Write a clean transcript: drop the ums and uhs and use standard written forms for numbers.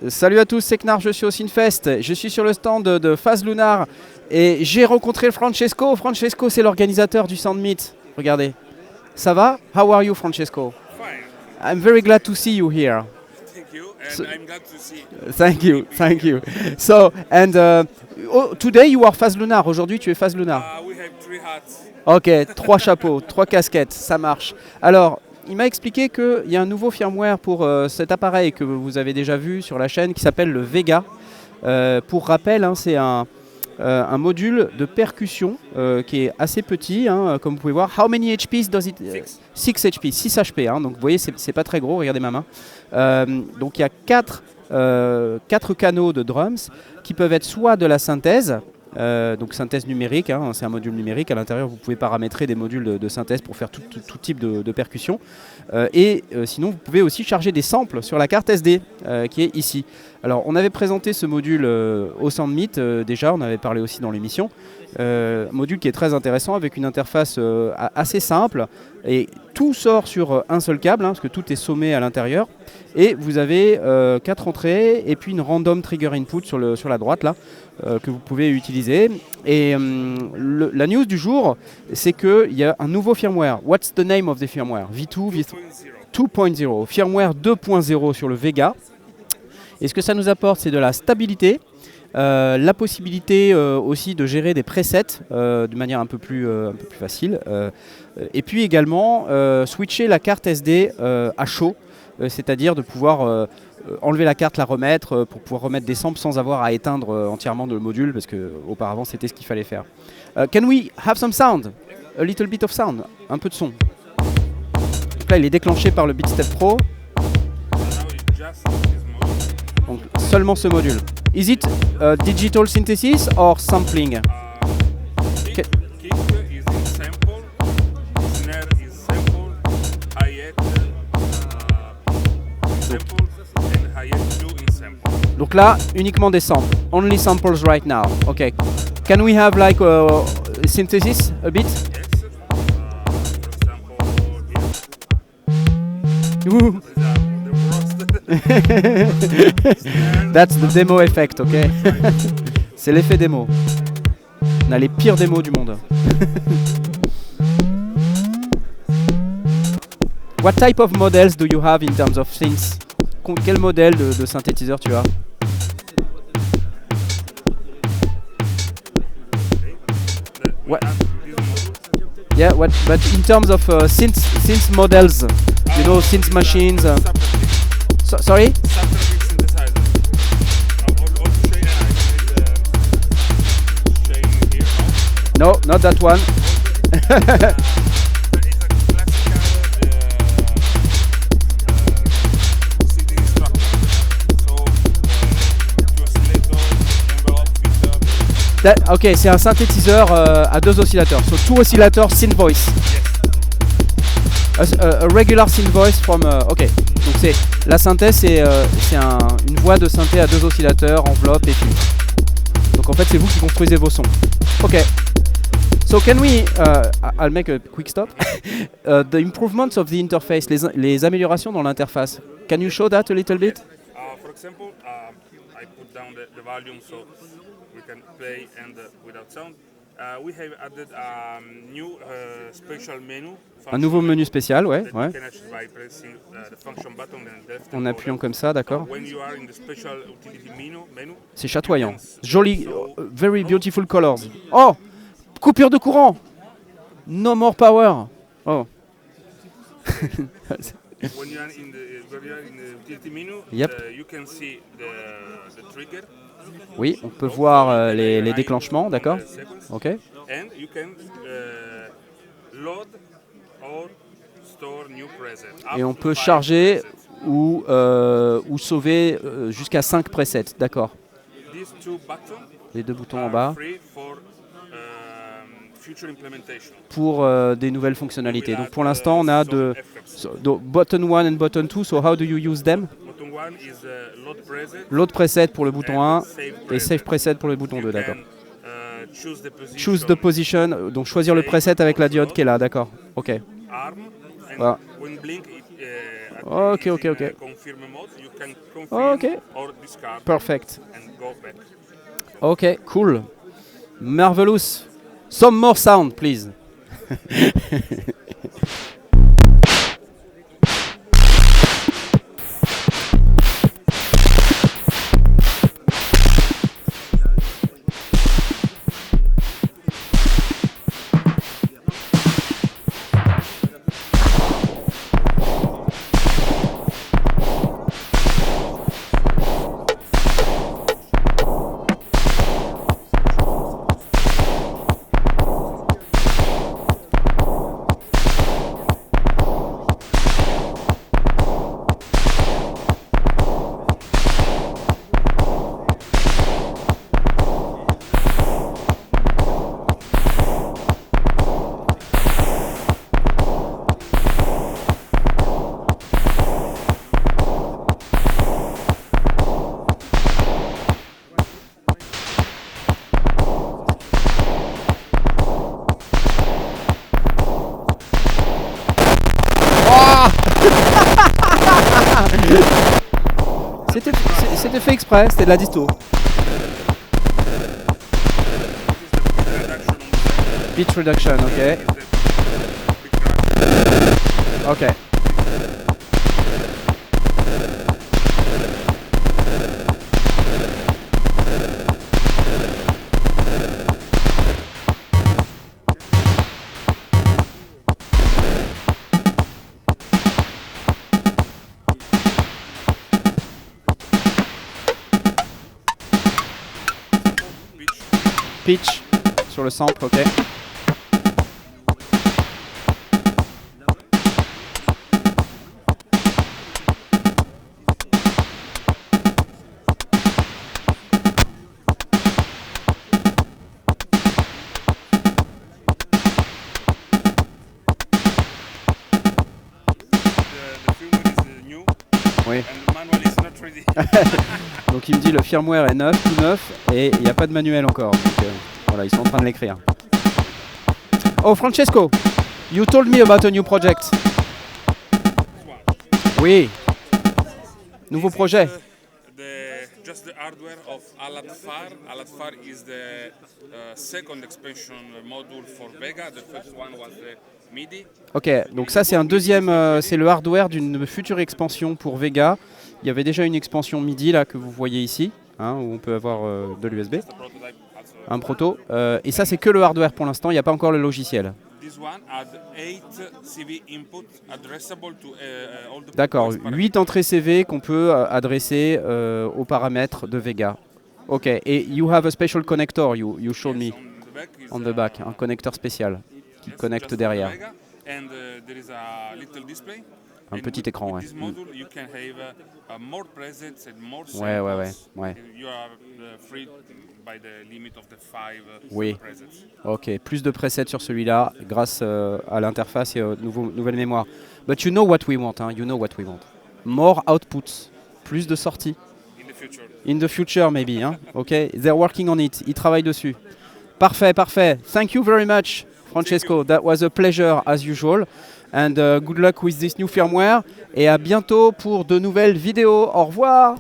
Salut à tous, c'est Knarf, je suis au Synfest. Je suis sur le stand de Phase Lunar et j'ai rencontré Francesco. Francesco, c'est l'organisateur du Sound Meet. Regardez. Ça va? How are you, Francesco? Fine. I'm very glad to see you here. Thank you, and So- I'm glad to see. Thank you. So, and today you are Phase Lunar. Aujourd'hui, tu es Phase Lunar. We have 3 hats. Ok, 3 chapeaux, 3 casquettes, ça marche. Alors, il m'a expliqué qu'il y a un nouveau firmware pour cet appareil que vous avez déjà vu sur la chaîne qui s'appelle le Vega. Pour rappel, hein, c'est un module de percussion qui est assez petit, hein, comme vous pouvez voir. How many HPs does it? 6 HP, 6 HP. Hein, donc vous voyez, c'est pas très gros, regardez ma main. Donc il y a 4 canaux de drums qui peuvent être soit de la synthèse, donc synthèse numérique, hein, c'est un module numérique. À l'intérieur, vous pouvez paramétrer des modules de synthèse pour faire tout type de percussion. Sinon, vous pouvez aussi charger des samples sur la carte SD qui est ici. Alors, on avait présenté ce module au Sound Meet déjà, on avait parlé aussi dans l'émission. Module qui est très intéressant avec une interface assez simple et tout sort sur un seul câble, hein, parce que tout est sommé à l'intérieur. Et vous avez 4 entrées et puis une random trigger input sur la droite là que vous pouvez utiliser. Et la news du jour, c'est qu'il y a un nouveau firmware. What's the name of the firmware? V2, 2.0, firmware 2.0 sur le Vega. Et ce que ça nous apporte, c'est de la stabilité, la possibilité aussi de gérer des presets de manière un peu plus facile. Et puis également switcher la carte SD à chaud, c'est-à-dire de pouvoir enlever la carte, la remettre, pour pouvoir remettre des samples sans avoir à éteindre entièrement le module, parce qu'auparavant c'était ce qu'il fallait faire. Can we have some sound? A little bit of sound, un peu de son. Donc là il est déclenché par le BeatStep Pro. Now it's just this mode. Donc seulement ce module. Is it digital synthesis or sampling? Kick is in sample, snare is sample, hi-hat sample, and hi-hat 2 in sample. Donc là, uniquement des samples. Only samples right now. Okay. Can we have like synthesis a bit? Yes. For example, here. Woo. That's the demo effect, okay? C'est l'effet démo. On a les pires démos du monde. What type of models do you have in terms of synths? Quel modèle de synthétiseur tu as? What? Yeah, but in terms of synth models, you know, synth machines. Sorry? Subtronic synthesizer. I'll show you. Showing here. No, not that one. It's a classical CD structure. So, two oscillators, envelope, filter. Ok, c'est un synthétiseur à 2 oscillateurs. So 2 oscillators synth voice. Yes. A regular synth voice from. Ok. Donc c'est la synthèse, c'est une voix de synthé à 2 oscillateurs, enveloppe et filtre. Donc en fait, c'est vous qui construisez vos sons. Ok. So can we? I'll make a quick stop. The improvements of the interface, les améliorations dans l'interface. Can you show that a little bit? For example, I put down the volume so we can play and without sound. We have added a new special menu. Un nouveau menu spécial, ouais. That you can actually by pressing the function button and left En appuyant comme ça, d'accord. When you are in the special utility menu, C'est chatoyant. Joli, very beautiful colors. Oh, coupure de courant. No more power. Oh. when you are in the utility menu, Yep. You can see the trigger. Oui, on peut voir les déclenchements, d'accord. Ok. And you can load or store new preset. Et on peut charger ou sauver jusqu'à 5 presets, d'accord. These two buttons Les 2 boutons en are bas free for future implementation. pour des nouvelles fonctionnalités. Donc pour l'instant, on a button 1 and button 2. So how do you use them? Button 1 is load preset. Load preset pour le bouton 1 Save et preset. save preset pour le bouton 2, You d'accord. can, choose the position, Choose the position, donc choisir le preset avec la diode qui est là, d'accord. Ok. arm, and Voilà. when blink it Okay, okay, in, okay. confirm mode, you can confirm Okay. or discard Perfect. and go back. Okay, cool. Marvelous. Some more sound, please. C'était fait exprès, c'était de la disto. Pitch reduction, ok. Ok. Pitch sur le sample, ok. The firmware is new Oui. and the manual is not ready. Donc il me dit le firmware est neuf, tout neuf, et il n'y a pas de manuel encore. Donc voilà, ils sont en train de l'écrire. Oh Francesco, you told me about a new project. Oui. Nouveau projet. Just the hardware of Alatfar. Alatfar is the second expansion module for Vega. The first one was the MIDI. Ok, donc ça c'est un deuxième, c'est le hardware d'une future expansion pour Vega. Il y avait déjà une expansion MIDI là que vous voyez ici, hein, où on peut avoir de l'USB, un proto. Et ça c'est que le hardware pour l'instant, il n'y a pas encore le logiciel. D'accord, 8 entrées CV qu'on peut adresser aux paramètres de Vega. Ok, et you have a special connector, you showed me on the back, un connecteur spécial qui connecte derrière. Un petit écran, ouais. Ouais. Oui. Ok, plus de presets sur celui-là grâce à l'interface et aux nouvelles mémoires. But you know what we want, hein, you know what we want. More outputs, plus de sorties. In the future, maybe, hein. Ok, they're working on it. Ils travaillent dessus. Parfait, parfait. Thank you very much, Francesco. That was a pleasure as usual. And good luck with this new firmware. Et à bientôt pour de nouvelles vidéos. Au revoir.